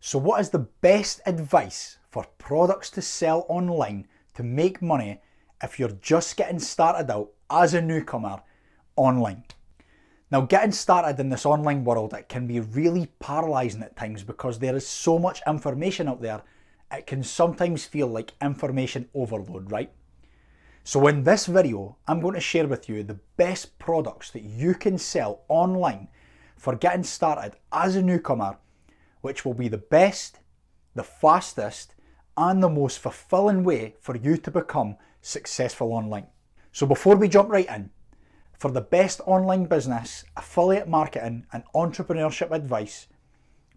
So what is the best advice for products to sell online to make money if you're just getting started out as a newcomer online? Now, getting started in this online world, it can be really paralysing at times because there is so much information out there, it can sometimes feel like information overload, right? So in this video, I'm going to share with you the best products that you can sell online for getting started as a newcomer, which will be the best, the fastest, and the most fulfilling way for you to become successful online. So before we jump right in, for the best online business, affiliate marketing, and entrepreneurship advice,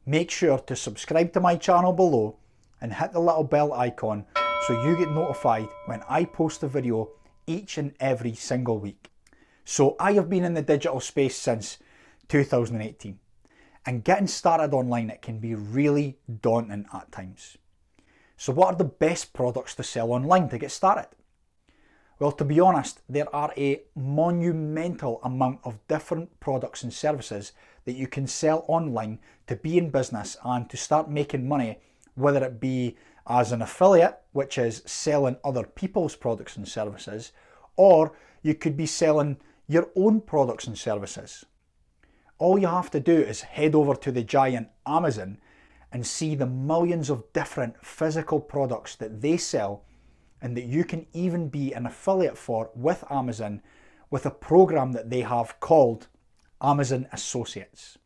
make sure to subscribe to my channel below and hit the little bell icon so you get notified when I post a video each and every single week. So I have been in the digital space since 2018, and getting started online, it can be really daunting at times. So what are the best products to sell online to get started? Well, to be honest, there are a monumental amount of different products and services that you can sell online to be in business and to start making money, whether it be as an affiliate, which is selling other people's products and services, or you could be selling your own products and services. All you have to do is head over to the giant Amazon and see the millions of different physical products that they sell and that you can even be an affiliate for with Amazon with a program that they have called Amazon Associates.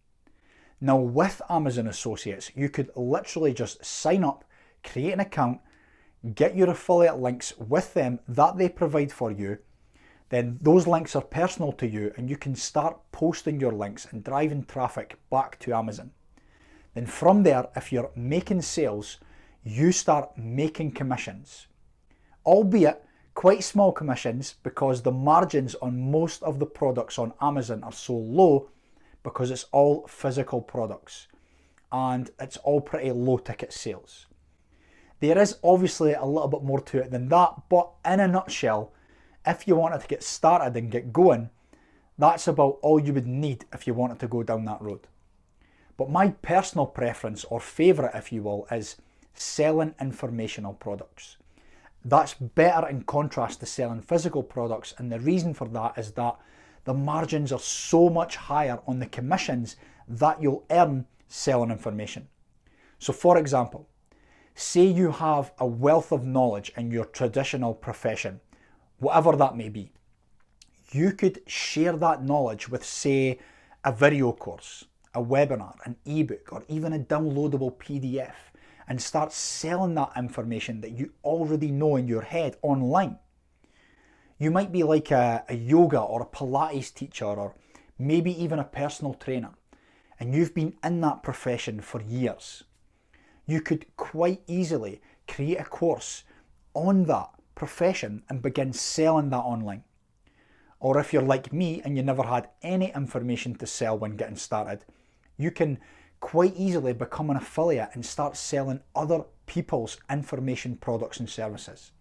Now with Amazon Associates, you could literally just sign up, create an account, get your affiliate links with them that they provide for you. Then those links are personal to you and you can start posting your links and driving traffic back to Amazon. Then from there, if you're making sales, you start making commissions. Albeit quite small commissions because the margins on most of the products on Amazon are so low because it's all physical products and it's all pretty low ticket sales. There is obviously a little bit more to it than that, but in a nutshell, if you wanted to get started and get going, that's about all you would need if you wanted to go down that road. But my personal preference, or favourite if you will, is selling informational products. That's better in contrast to selling physical products, and the reason for that is that the margins are so much higher on the commissions that you'll earn selling information. So for example, say you have a wealth of knowledge in your traditional profession, whatever that may be. You could share that knowledge with, say, a video course, a webinar, an ebook, or even a downloadable PDF, and start selling that information that you already know in your head online. You might be like a yoga or a Pilates teacher, or maybe even a personal trainer, and you've been in that profession for years. You could quite easily create a course on that profession and begin selling that online. Or if you're like me and you never had any information to sell when getting started, you can quite easily become an affiliate and start selling other people's information products and services.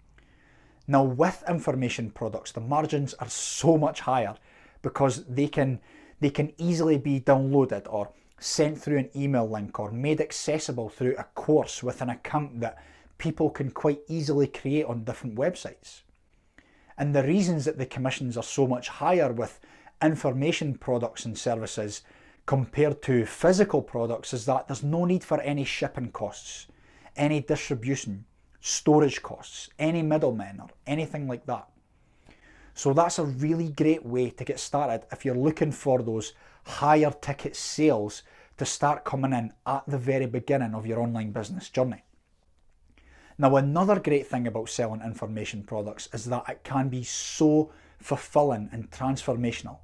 Now with information products, the margins are so much higher because they can easily be downloaded or sent through an email link or made accessible through a course with an account that people can quite easily create on different websites. And the reasons that the commissions are so much higher with information products and services compared to physical products is that there's no need for any shipping costs, any distribution, storage costs, any middlemen or anything like that. So that's a really great way to get started if you're looking for those higher ticket sales to start coming in at the very beginning of your online business journey. Now, another great thing about selling information products is that it can be so fulfilling and transformational,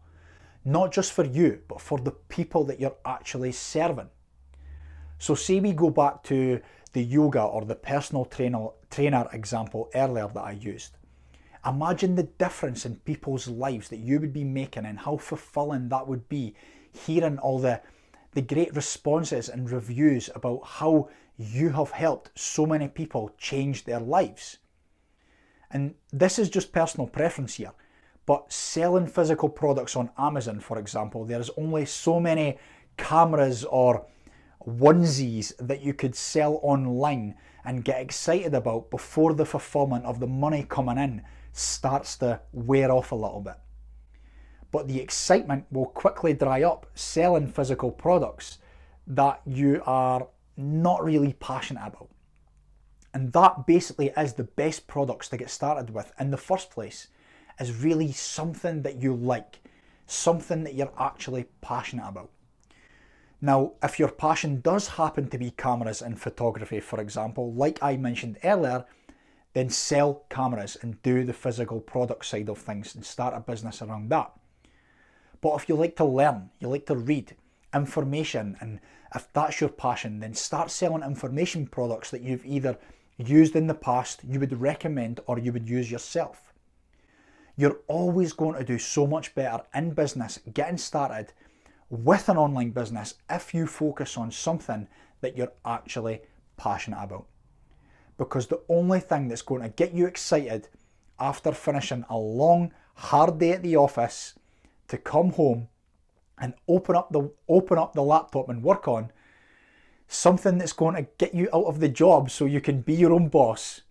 not just for you, but for the people that you're actually serving. So say we go back to the yoga or the personal trainer example earlier that I used. Imagine the difference in people's lives that you would be making and how fulfilling that would be, hearing all the great responses and reviews about how you have helped so many people change their lives. And this is just personal preference here, but selling physical products on Amazon, for example, there's only so many cameras or onesies that you could sell online and get excited about before the fulfillment of the money coming in starts to wear off a little bit. But the excitement will quickly dry up selling physical products that you are not really passionate about. And that basically is the best products to get started with in the first place, is really something that you like, something that you're actually passionate about. Now, if your passion does happen to be cameras and photography, for example, like I mentioned earlier, then sell cameras and do the physical product side of things and start a business around that. But if you like to learn, you like to read information, and if that's your passion, then start selling information products that you've either used in the past, you would recommend, or you would use yourself. You're always going to do so much better in business getting started with an online business if you focus on something that you're actually passionate about. Because the only thing that's going to get you excited after finishing a long, hard day at the office to come home and open up the laptop and work on something that's going to get you out of the job so you can be your own boss,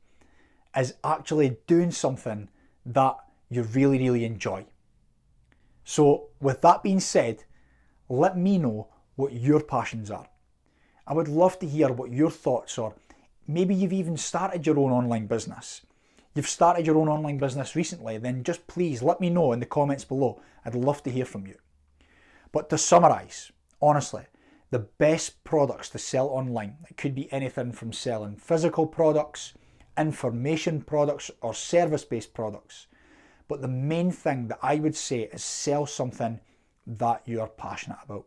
is actually doing something that you really, really enjoy. So with that being said, let me know what your passions are. I would love to hear what your thoughts are. Maybe you've even started your own online business. You've started your own online business recently, then just please let me know in the comments below. I'd love to hear from you. But to summarise, honestly, the best products to sell online, it could be anything from selling physical products, information products, or service-based products. But the main thing that I would say is sell something that you are passionate about,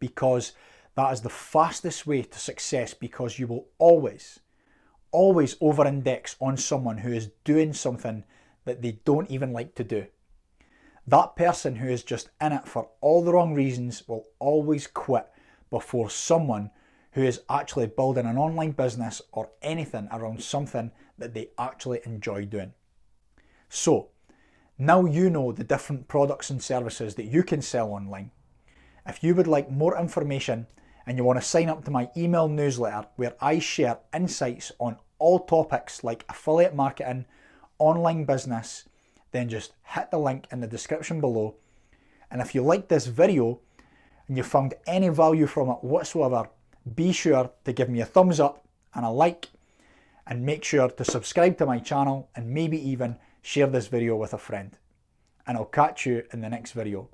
because that is the fastest way to success, because you will always over-index on someone who is doing something that they don't even like to do. That person who is just in it for all the wrong reasons will always quit before someone who is actually building an online business or anything around something that they actually enjoy doing. So, now you know the different products and services that you can sell online. If you would like more information and you want to sign up to my email newsletter where I share insights on all topics like affiliate marketing, online business, then just hit the link in the description below. And if you like this video and you found any value from it whatsoever, be sure to give me a thumbs up and a like, and make sure to subscribe to my channel and maybe even share this video with a friend. And I'll catch you in the next video.